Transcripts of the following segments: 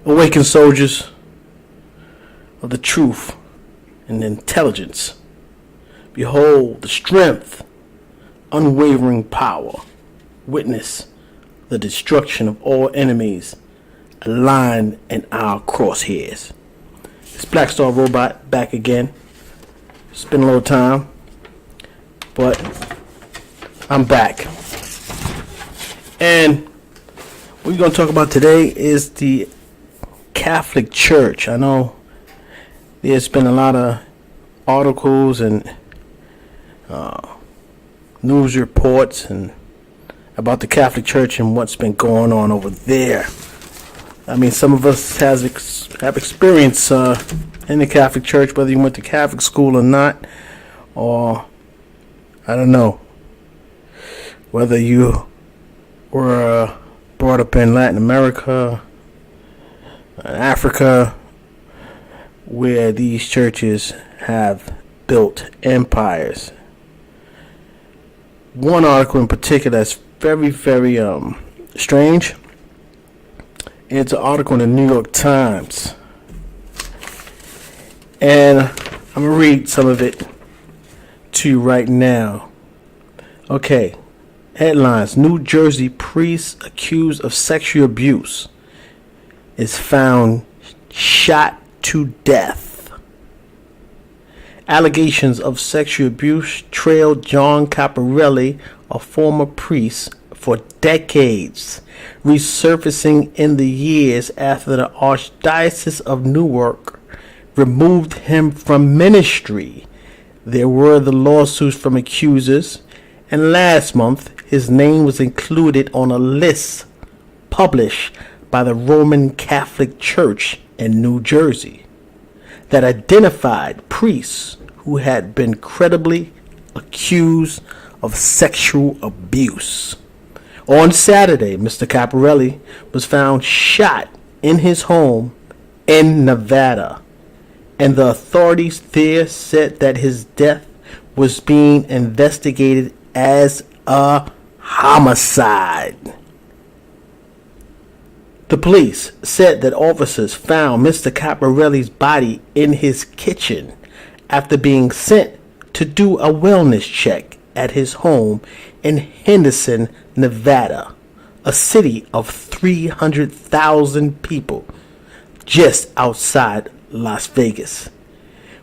Awaken soldiers of the truth and intelligence. Behold the strength, unwavering power. Witness the destruction of all enemies aligned in our crosshairs. It's Black Star Robot back again. It's been a little time, but I'm back. And what we're going to talk about today is the Catholic Church. I know there's been a lot of articles and news reports and about the Catholic Church and what's been going on over there. I mean, some of us have experience in the Catholic Church, whether you went to Catholic school or not, or I don't know, whether you were brought up in Latin America, Africa, where these churches have built empires. One article in particular that's very, very strange. It's an article in the New York Times. And I'm going to read some of it to you right now. Okay. Headlines. New Jersey priest accused of sexual abuse is found shot to death. Allegations of sexual abuse trailed John Caparelli, a former priest, for decades, resurfacing in the years after the Archdiocese of Newark removed him from ministry. There were the lawsuits from accusers, and last month his name was included on a list published by the Roman Catholic Church in New Jersey that identified priests who had been credibly accused of sexual abuse. On Saturday, Mr. Caparelli was found shot in his home in Nevada, and the authorities there said that his death was being investigated as a homicide. The police said that officers found Mr. Caparelli's body in his kitchen after being sent to do a wellness check at his home in Henderson, Nevada, a city of 300,000 people just outside Las Vegas,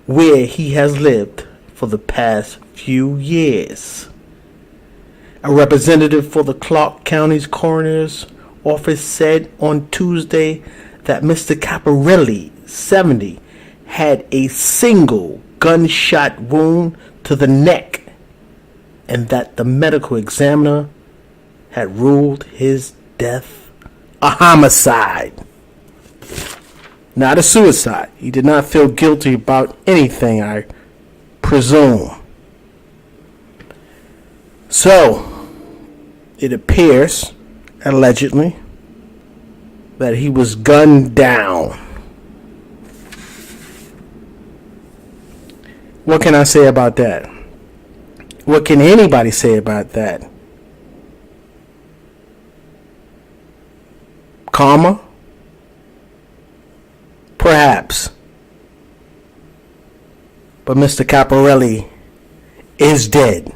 where he has lived for the past few years. A representative for the Clark County's coroner's office said on Tuesday that Mr. Caparelli, 70, had a single gunshot wound to the neck, and that the medical examiner had ruled his death a homicide, not a suicide. He did not feel guilty about anything, I presume. So, it appears, allegedly, that he was gunned down. What can I say about that? What can anybody say about that? Karma? Perhaps. But Mr. Caparelli is dead.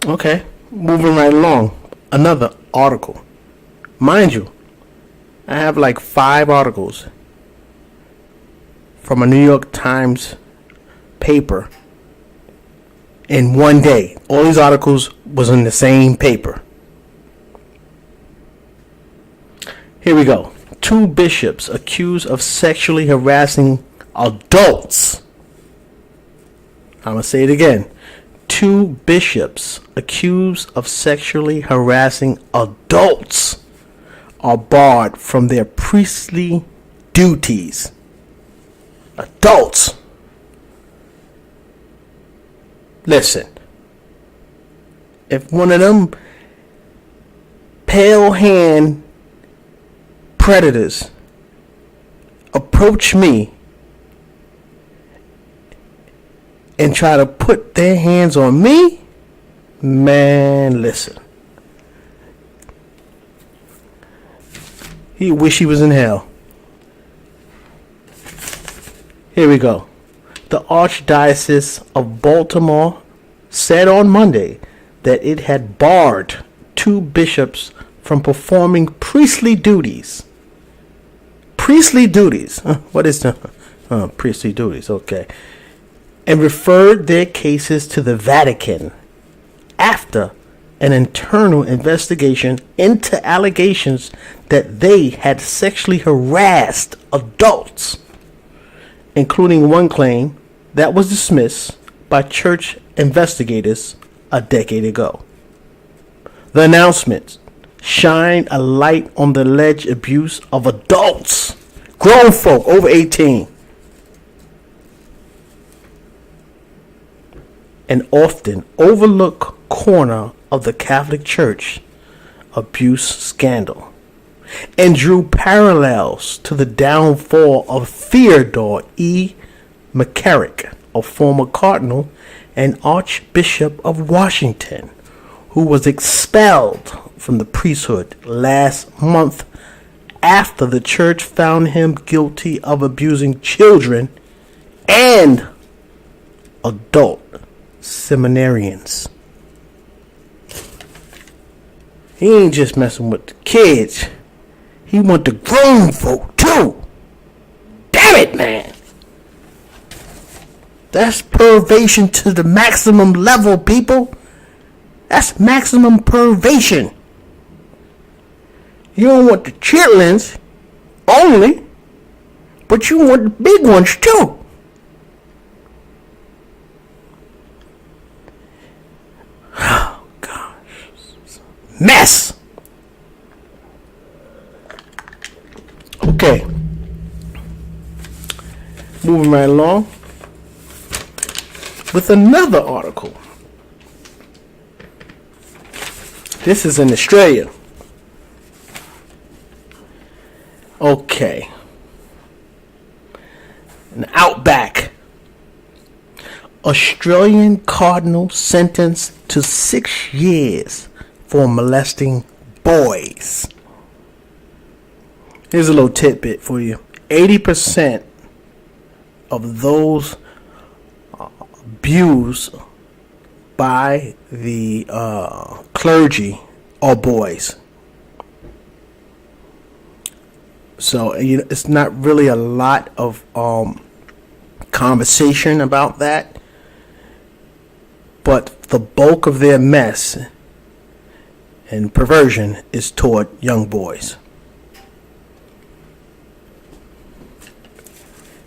Okay, moving right along. Another article. Mind you, I have like 5 articles from a New York Times paper in one day. All these articles was in the same paper. Here we go. 2 bishops accused of sexually harassing adults. I'm going to say it again. 2 bishops accused of sexually harassing adults are barred from their priestly duties. Adults. Listen. If one of them pale hand predators approach me and try to put their hands on me, man, listen. He wish he was in hell. Here we go. The Archdiocese of Baltimore said on Monday that it had barred 2 bishops from performing priestly duties. Priestly duties. What is the priestly duties? Okay. And referred their cases to the Vatican after an internal investigation into allegations that they had sexually harassed adults, including one claim that was dismissed by church investigators a decade ago. The announcement shined a light on the alleged abuse of adults, grown folk over 18, an often overlooked corner of the Catholic Church abuse scandal, and drew parallels to the downfall of Theodore E. McCarrick, a former cardinal and Archbishop of Washington, who was expelled from the priesthood last month after the church found him guilty of abusing children and adult seminarians. He ain't just messing with the kids. He want the grown folk too. Damn it, man. That's perversion to the maximum level, people. That's maximum perversion. You don't want the chitlins only, but you want the big ones too. Oh, gosh. Mess. Okay. Moving right along with another article. This is in Australia. Okay. An outback. Australian cardinal sentenced to 6 years for molesting boys. Here's a little tidbit for you. 80% of those abused by the clergy are boys. So it's not really a lot of conversation about that, but the bulk of their mess and perversion is toward young boys.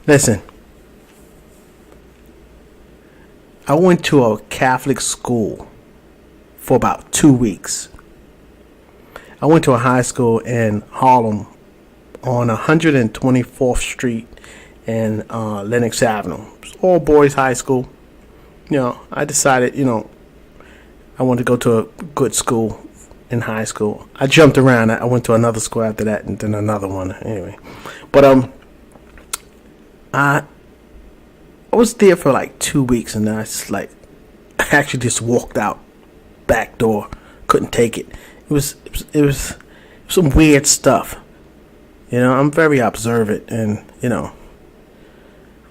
Listen, I went to a Catholic school for about 2 weeks. I went to a high school in Harlem on 124th Street and Lenox Avenue. It's all boys high school. I decided, I wanted to go to a good school in high school. I jumped around. I went to another school after that and then another one. Anyway, but I was there for like 2 weeks, and then I actually just walked out back door. Couldn't take it. It was some weird stuff. I'm very observant, and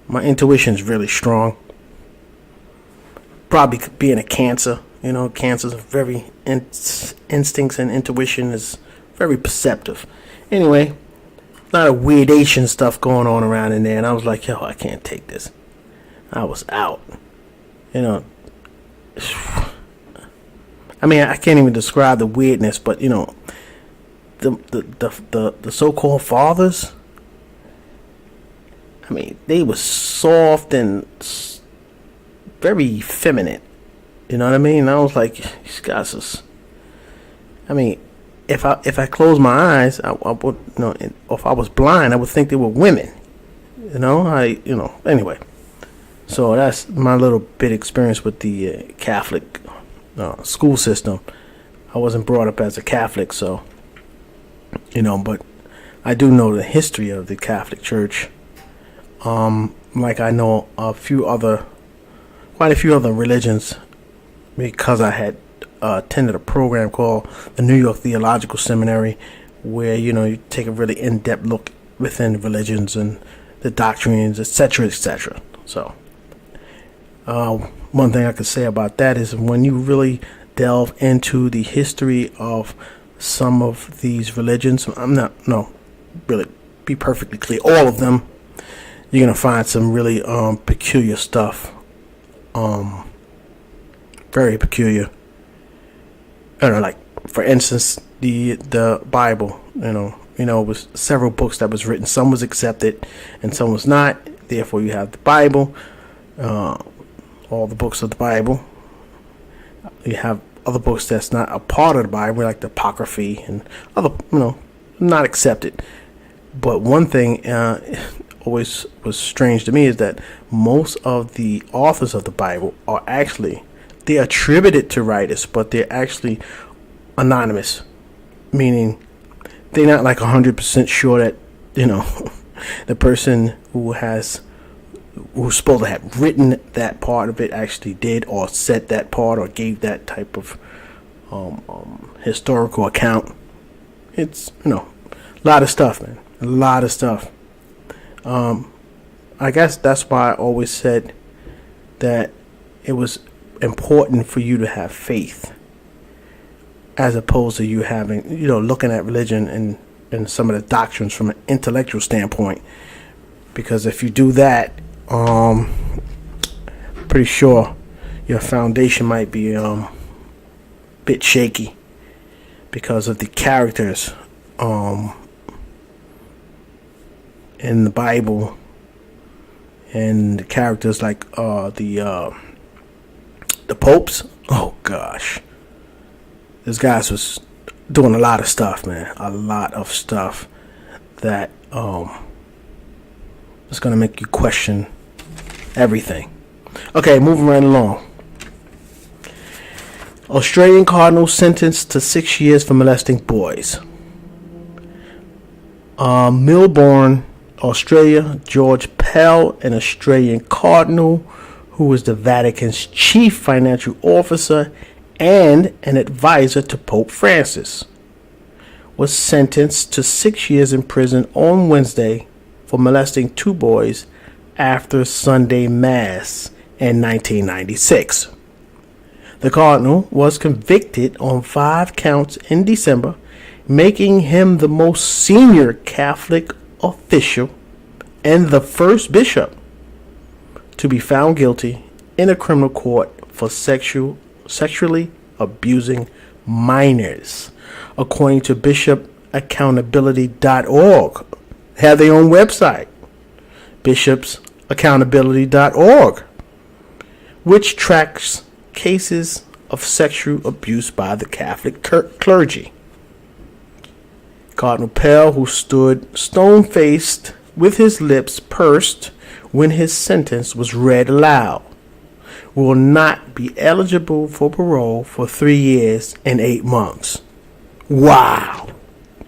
my intuition's really strong. Probably being a Cancer. Cancer's very instincts and intuition is very perceptive. Anyway, a lot of weird Asian stuff going on around in there, and I was like, I can't take this. I was out. I mean, I can't even describe the weirdness, but the so-called fathers, I mean, they were soft and very feminine. You know what I mean? I was like, these guys is. I mean, if I closed my eyes, I would, or if I was blind, I would think they were women. Anyway. So that's my little bit experience with the Catholic school system. I wasn't brought up as a Catholic, so but I do know the history of the Catholic Church. Like I know quite a few other religions, because I had attended a program called the New York Theological Seminary, where you take a really in-depth look within religions and the doctrines, etc., etc. So, one thing I could say about that is when you really delve into the history of some of these religions, really be perfectly clear, all of them, you're gonna find some really peculiar stuff, very peculiar. I don't know, like for instance, the Bible. It was several books that was written. Some was accepted, and some was not. Therefore, you have the Bible, all the books of the Bible. You have other books that's not a part of the Bible, like the Apocryphy and other, not accepted. But one thing always was strange to me is that most of the authors of the Bible are actually, they're attributed to writers, but they're actually anonymous, meaning they're not like 100% sure that the person who's supposed to have written that part of it actually did or said that part or gave that type of historical account. It's a lot of stuff, man, a lot of stuff. I guess that's why I always said that it was important for you to have faith, as opposed to you having, looking at religion and some of the doctrines from an intellectual standpoint. Because if you do that, pretty sure your foundation might be a bit shaky because of the characters in the Bible, and the characters like the popes. Oh gosh. This guy was doing a lot of stuff, man. A lot of stuff that is going to make you question everything. Okay, moving right along. Australian Cardinal sentenced to 6 years for molesting boys. Melbourne, Australia, George Pell, an Australian Cardinal who was the Vatican's chief financial officer and an advisor to Pope Francis, was sentenced to 6 years in prison on Wednesday for molesting 2 boys after Sunday Mass in 1996. The Cardinal was convicted on 5 counts in December, making him the most senior Catholic official and the first bishop to be found guilty in a criminal court for sexually abusing minors, according to bishopaccountability.org. They have their own website, bishopsaccountability.org, which tracks cases of sexual abuse by the Catholic clergy. Cardinal Pell, who stood stone-faced with his lips pursed when his sentence was read aloud, will not be eligible for parole for 3 years and 8 months. Wow,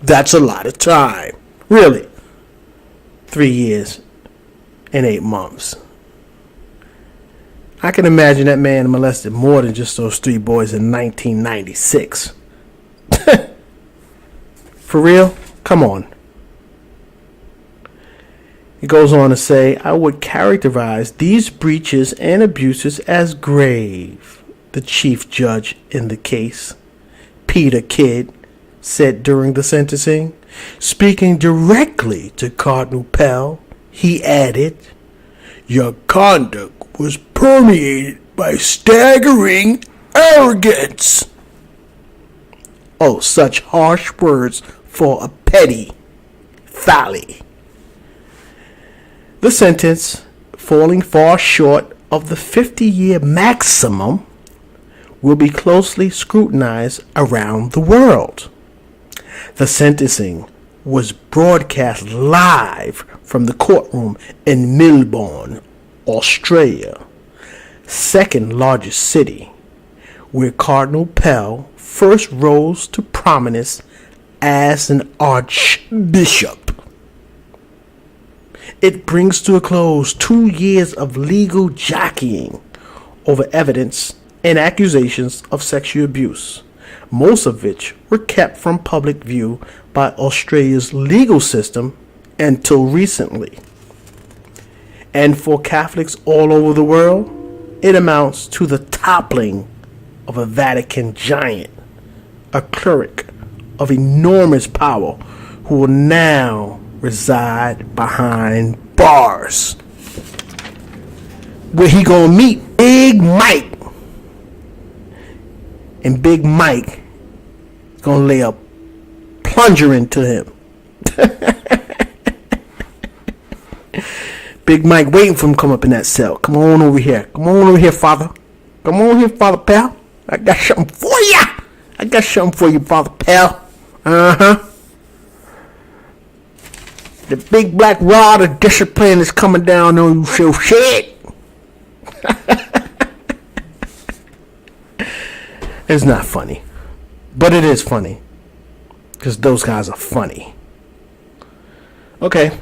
that's a lot of time. Really, 3 years and 8 months. I can imagine that man molested more than just those 3 boys in 1996. For real? Come on. It goes on to say, I would characterize these breaches and abuses as grave, the chief judge in the case, Peter Kidd, said during the sentencing. Speaking directly to Cardinal Pell, he added, your conduct was permeated by staggering arrogance. Oh, such harsh words for a petty folly. The sentence, falling far short of the 50-year maximum, will be closely scrutinized around the world. The sentencing was broadcast live from the courtroom in Melbourne, Australia, second largest city, where Cardinal Pell first rose to prominence as an archbishop. It brings to a close 2 years of legal jockeying over evidence and accusations of sexual abuse most of which were kept from public view by Australia's legal system until recently. And for Catholics all over the world, it amounts to the toppling of a Vatican giant, a cleric of enormous power who will now reside behind bars, where he gonna meet Big Mike. And Big Mike is gonna lay a plunger into him. Big Mike waiting for him to come up in that cell. Come on over here. Come on over here, Father. Come on here, Father Pal. I got something for you. I got something for you, Father Pal. Uh-huh. The big black rod of discipline is coming down on you, so shit. It's not funny. But it is funny. Because those guys are funny. Okay.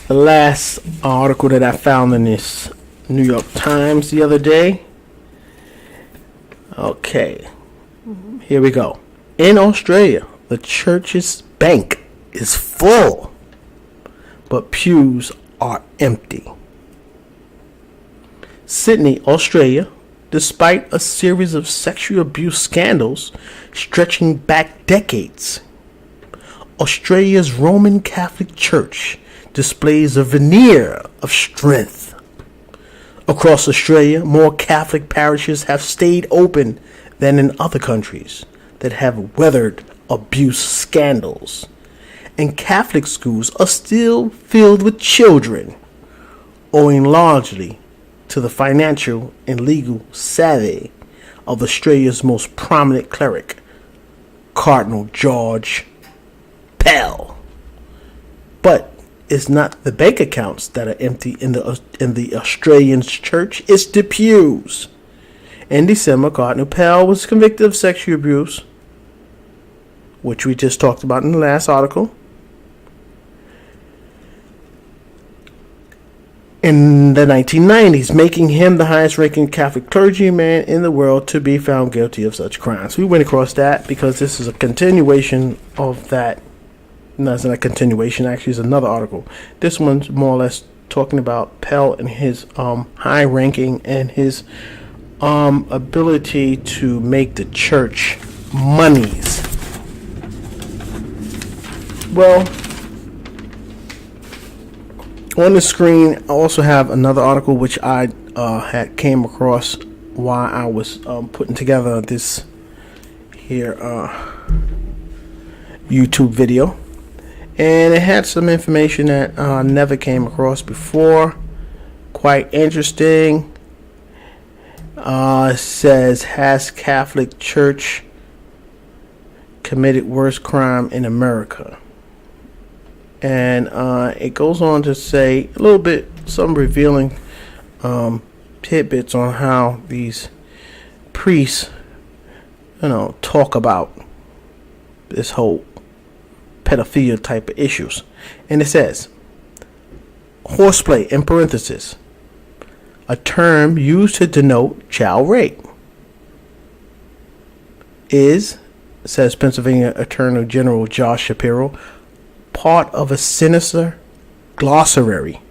The last article that I found in this New York Times the other day. Okay. Here we go. In Australia, the church's bank is full, but pews are empty. Sydney, Australia, despite a series of sexual abuse scandals stretching back decades, Australia's Roman Catholic Church displays a veneer of strength. Across Australia, more Catholic parishes have stayed open than in other countries that have weathered abuse scandals. And Catholic schools are still filled with children, owing largely to the financial and legal savvy of Australia's most prominent cleric, Cardinal George Pell. But it's not the bank accounts that are empty in the Australian church, it's the pews. In December, Cardinal Pell was convicted of sexual abuse, which we just talked about in the last article, in the 1990s, making him the highest ranking Catholic clergyman in the world to be found guilty of such crimes. We went across that because this is a continuation of that. No, it's not a continuation. Actually, it's another article. This one's more or less talking about Pell and his high ranking and his ability to make the church monies. Well, on the screen, I also have another article which I had came across while I was putting together this here YouTube video, and it had some information that I never came across before. Quite interesting. It says, has Catholic Church committed worst crime in America? And it goes on to say a little bit, some revealing tidbits on how these priests, talk about this whole pedophilia type of issues. And it says, horseplay, in parentheses, a term used to denote child rape, is, says Pennsylvania Attorney General Josh Shapiro, part of a sinister glossary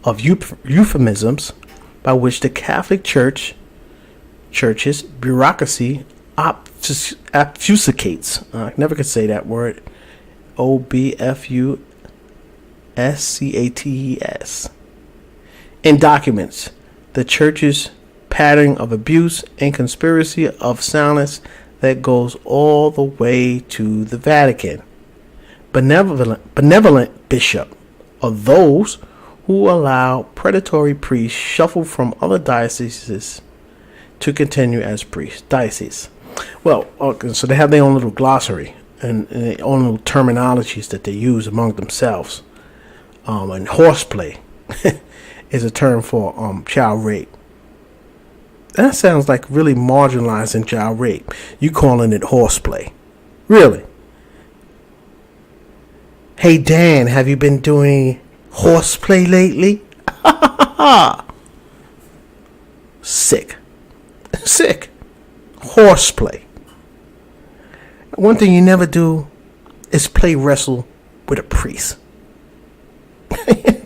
of euphemisms by which the Catholic Church's bureaucracy obfuscates. I never could say that word. obfuscates. In documents the Church's pattern of abuse and conspiracy of silence that goes all the way to the Vatican. Benevolent bishop are those who allow predatory priests shuffle from other dioceses to continue as priests. Diocese. Well, okay, so they have their own little glossary and their own little terminologies that they use among themselves. And horseplay is a term for child rape. That sounds like really marginalizing child rape. You calling it horseplay. Really? Hey Dan, have you been doing horseplay lately? Sick. Horseplay. One thing you never do is play wrestle with a priest.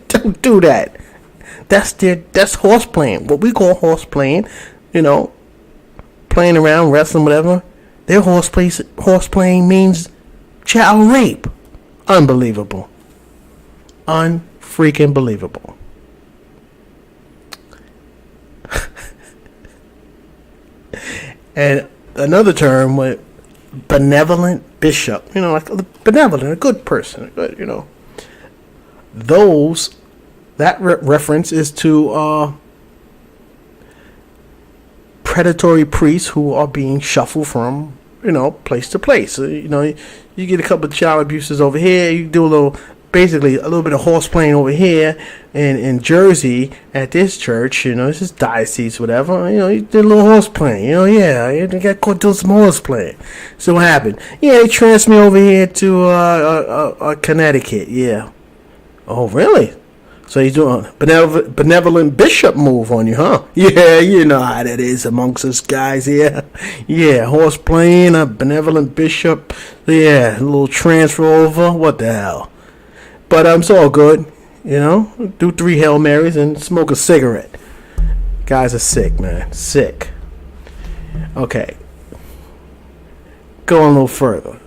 Don't do that. That's horse playing. What we call horse playing, playing around, wrestling, whatever. Their horse playing means child rape. Unbelievable. Unfreaking believable. And another term with benevolent bishop, like a benevolent, a good person, but those that reference is to predatory priests who are being shuffled from place to place. So, you get a couple of child abuses over here, you do a little bit of horse playing over here in Jersey at this church, this is diocese, whatever, you did a little horse playing, you got caught doing some horse playing. So what happened? Yeah, they transferred me over here to Connecticut, yeah. Oh, really? So he's doing a benevolent bishop move on you, huh? Yeah, you know how that is amongst us guys here. Yeah, horse playing, a benevolent bishop, yeah, a little transfer over, what the hell? But it's all good, do 3 Hail Marys and smoke a cigarette. Guys are sick, man. Sick. Okay. Going a little further.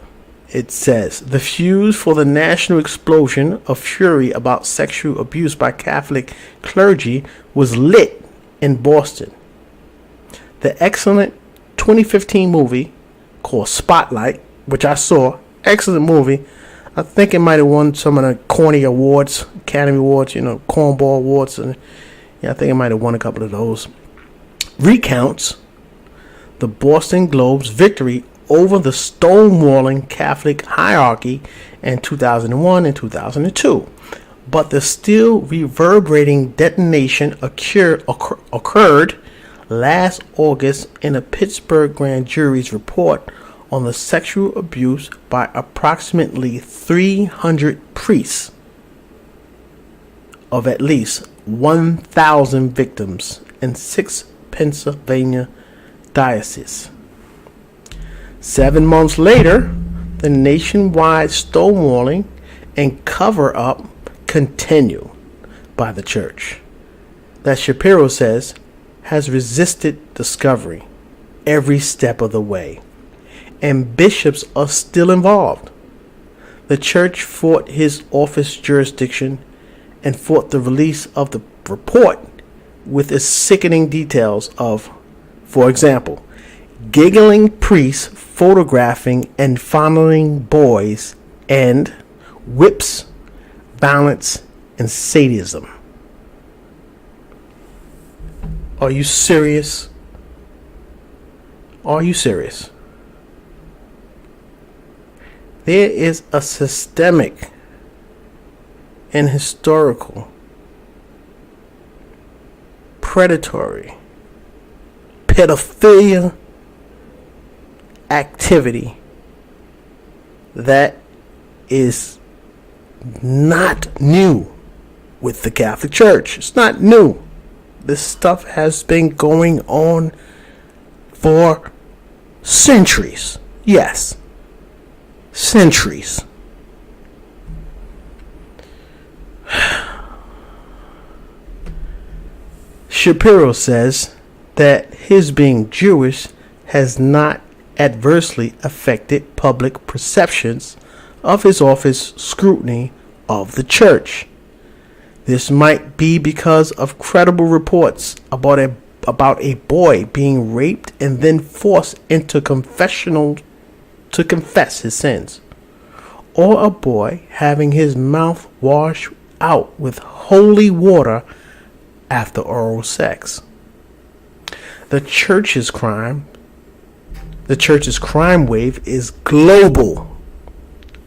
It says, the fuse for the national explosion of fury about sexual abuse by Catholic clergy was lit in Boston. The excellent 2015 movie called Spotlight, which I saw, excellent movie. I think it might have won some of the corny awards, Academy Awards, cornball awards. And I think it might have won a couple of those. Recounts the Boston Globe's victory over the stonewalling Catholic hierarchy in 2001 and 2002. But the still reverberating detonation occurred last August in a Pittsburgh grand jury's report on the sexual abuse by approximately 300 priests of at least 1,000 victims in 6 Pennsylvania dioceses. 7 months later, the nationwide stonewalling and cover-up continue by the church that Shapiro says has resisted discovery every step of the way, and bishops are still involved. The church fought his office jurisdiction and fought the release of the report with its sickening details of, for example, giggling priests photographing and fondling boys, and whips, violence, and sadism. Are you serious? Are you serious? There is a systemic and historical, predatory, pedophilia activity that is not new with the Catholic Church. It's not new. This stuff has been going on for centuries. Yes, centuries. Shapiro says that his being Jewish has not adversely affected public perceptions of his office scrutiny of the church. This might be because of credible reports about a boy being raped and then forced into confessional to confess his sins, or a boy having his mouth washed out with holy water after oral sex. The church's crime wave is global.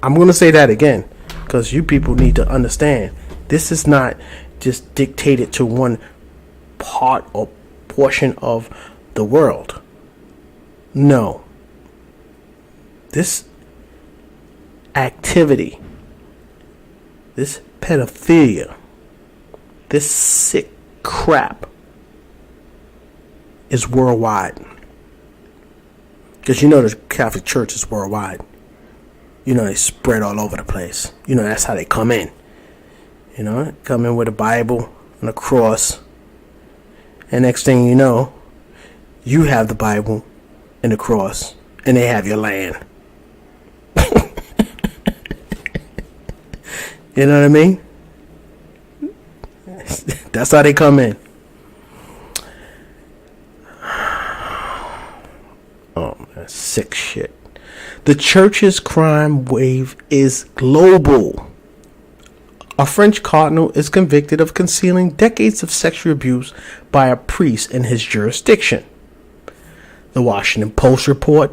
I'm going to say that again because you people need to understand. This is not just dictated to one part or portion of the world. No. This activity, this pedophilia, this sick crap is worldwide. Because you know the Catholic Church is worldwide. You know, they spread all over the place. You know, that's how they come in. You know, come in with a Bible and a cross. And next thing you know, you have the Bible and the cross. And they have your land. You know what I mean? That's how they come in. Oh, man, sick shit. The church's crime wave is global. A French cardinal is convicted of concealing decades of sexual abuse by a priest in his jurisdiction. The Washington Post report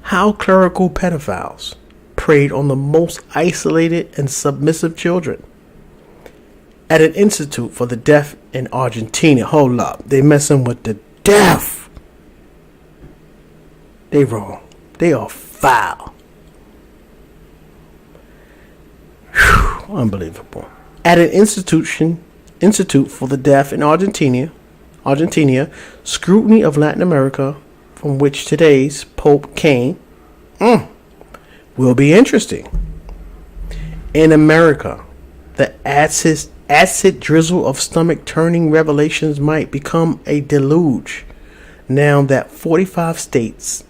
how clerical pedophiles preyed on the most isolated and submissive children. At an institute for the deaf in Argentina, hold up, they messing with the deaf. They wrong. They are foul. Whew, unbelievable. At an institute for the deaf in Argentina, scrutiny of Latin America, from which today's Pope came, will be interesting. In America, the acid drizzle of stomach-turning revelations might become a deluge now that 45 states'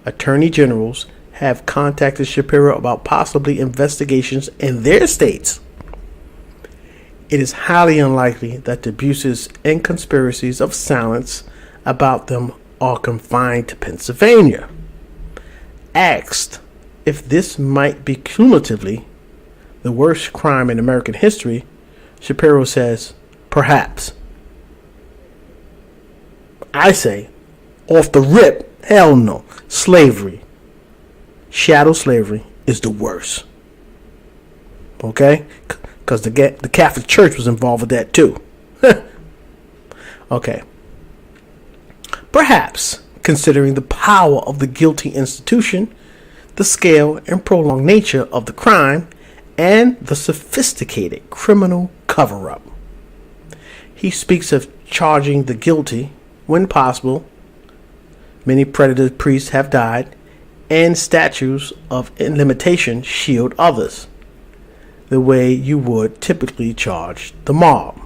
attorney generals have contacted Shapiro about possibly investigations in their states. It is highly unlikely that the abuses and conspiracies of silence about them are confined to Pennsylvania. Asked if this might be cumulatively the worst crime in American history, Shapiro says, perhaps. I say, off the rip, hell no. Slavery, shadow slavery, is the worst. Okay? Because the Catholic Church was involved with that too. Okay. Perhaps, considering the power of the guilty institution, the scale and prolonged nature of the crime, and the sophisticated criminal cover-up. He speaks of charging the guilty when possible. Many predator priests have died, and statutes of limitation shield others, the way you would typically charge the mob.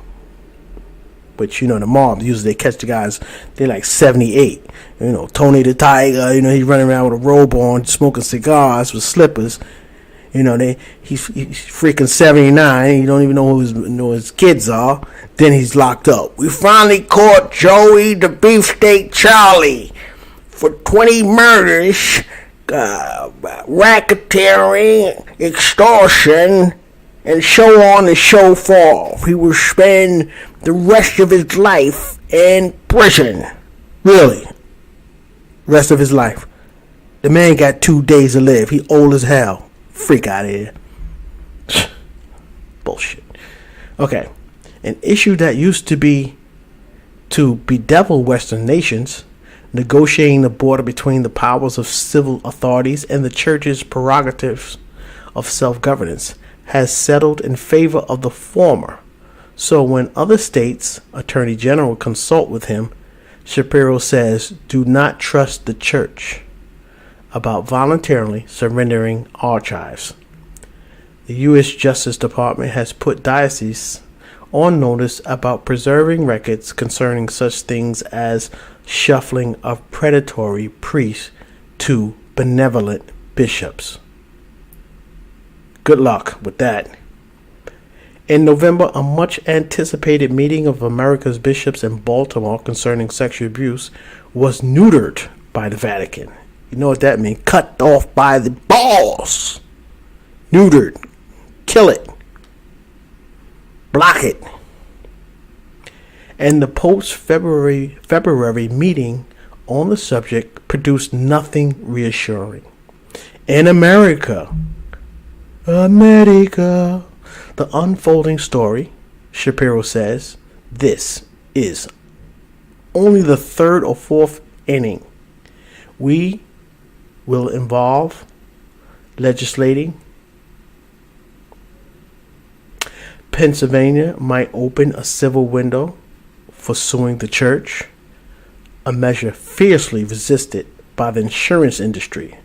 Which, you know, the mob, usually they catch the guys, they're like 78. You know, Tony the Tiger, you know, he's running around with a robe on, smoking cigars with slippers. You know, he's freaking 79. You don't even know who his kids are. Then he's locked up. We finally caught Joey the Beefsteak Charlie for 20 murders, racketeering, extortion, and so on and so forth. He will spend the rest of his life in prison. Really? Rest of his life. The man got 2 days to live. He old as hell. Freak out of here. Bullshit. Okay. An issue that used to bedevil Western nations, negotiating the border between the powers of civil authorities and the church's prerogatives of self-governance, has settled in favor of the former. So when other states' attorney general consult with him, Shapiro says, do not trust the church about voluntarily surrendering archives. The U.S. Justice Department has put dioceses on notice about preserving records concerning such things as shuffling of predatory priests to benevolent bishops. Good luck with that. In November, a much anticipated meeting of America's bishops in Baltimore concerning sexual abuse was neutered by the Vatican. You know what that means? Cut off by the balls. Neutered. Kill it. Block it. And the Pope's February meeting on the subject produced nothing reassuring. In America, the unfolding story, Shapiro says, this is only the third or fourth inning. We will involve legislating. Pennsylvania might open a civil window for suing the church. a measure fiercely resisted by the insurance industry.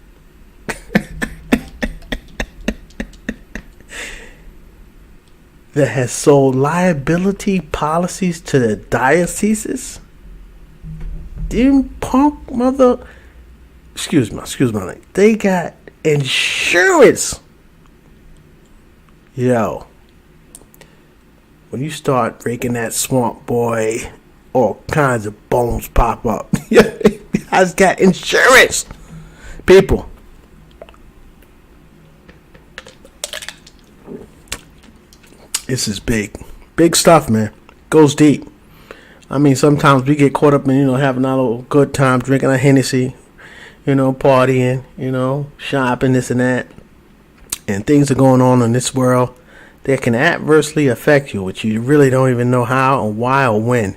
That has sold liability policies to the dioceses. Them punk mother. Excuse me. They got insurance. Yo. When you start breaking that swamp, boy, all kinds of bones pop up. I've got insurance. People. This is big. Big stuff, man. Goes deep. I mean, sometimes we get caught up in, having our little good time, drinking a Hennessy, partying, shopping, this and that. And things are going on in this world that can adversely affect you, which you really don't even know how or why or when.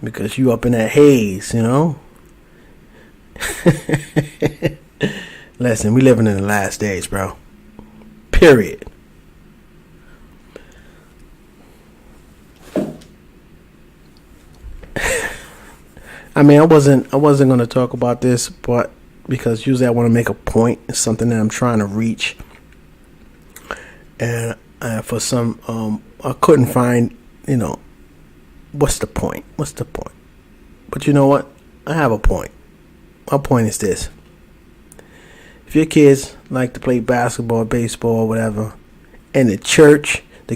Because you up in that haze, Listen, we living in the last days, bro. Period. I mean, I wasn't going to talk about this, but because usually I want to make a point. It's something that I'm trying to reach. And for some, I couldn't find, what's the point? But you know what? I have a point. My point is this. If your kids like to play basketball, baseball, or whatever, and the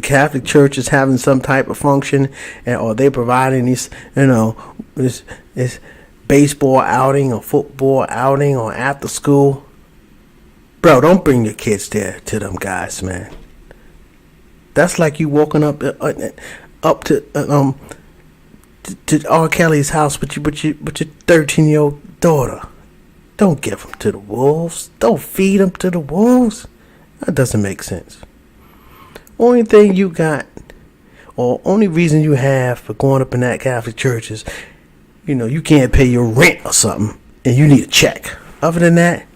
Catholic Church is having some type of function, or they providing these, this baseball outing or football outing or after school, bro, don't bring your kids there to them guys, man. That's like you walking up to R. Kelly's house with your 13-year-old daughter. Don't give them to the wolves. Don't feed them to the wolves. That doesn't make sense. Only thing you got, or only reason you have for going up in that Catholic church is, you can't pay your rent or something, and you need a check. Other than that,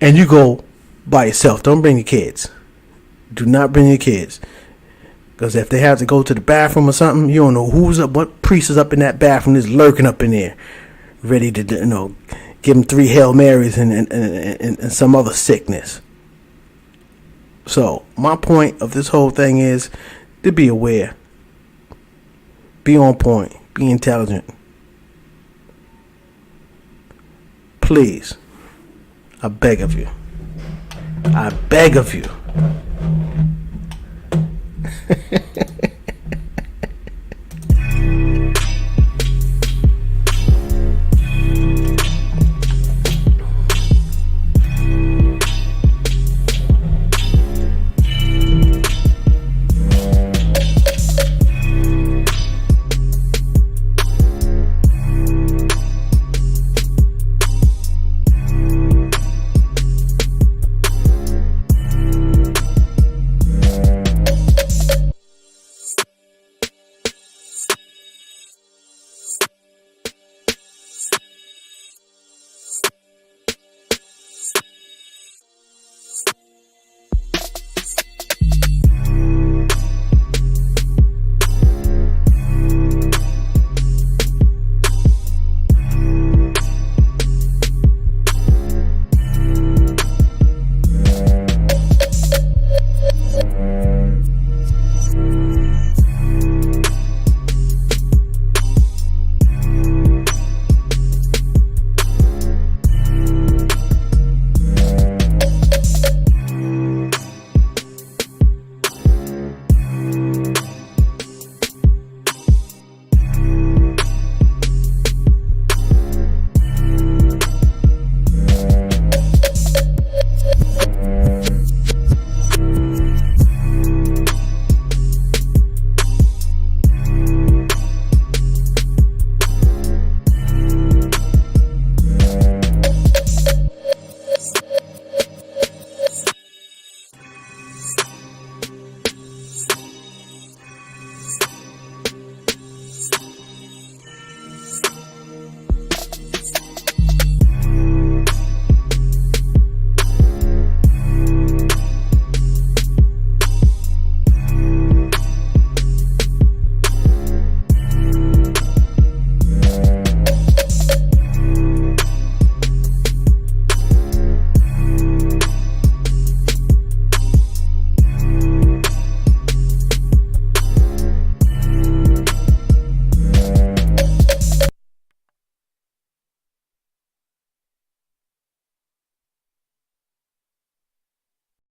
and you go by yourself. Don't bring your kids. Do not bring your kids. Because if they have to go to the bathroom or something, you don't know who's up, what priest is up in that bathroom is lurking up in there, ready to, give them 3 Hail Marys and some other sickness. So, my point of this whole thing is to be aware. Be on point. Be intelligent. Please, I beg of you.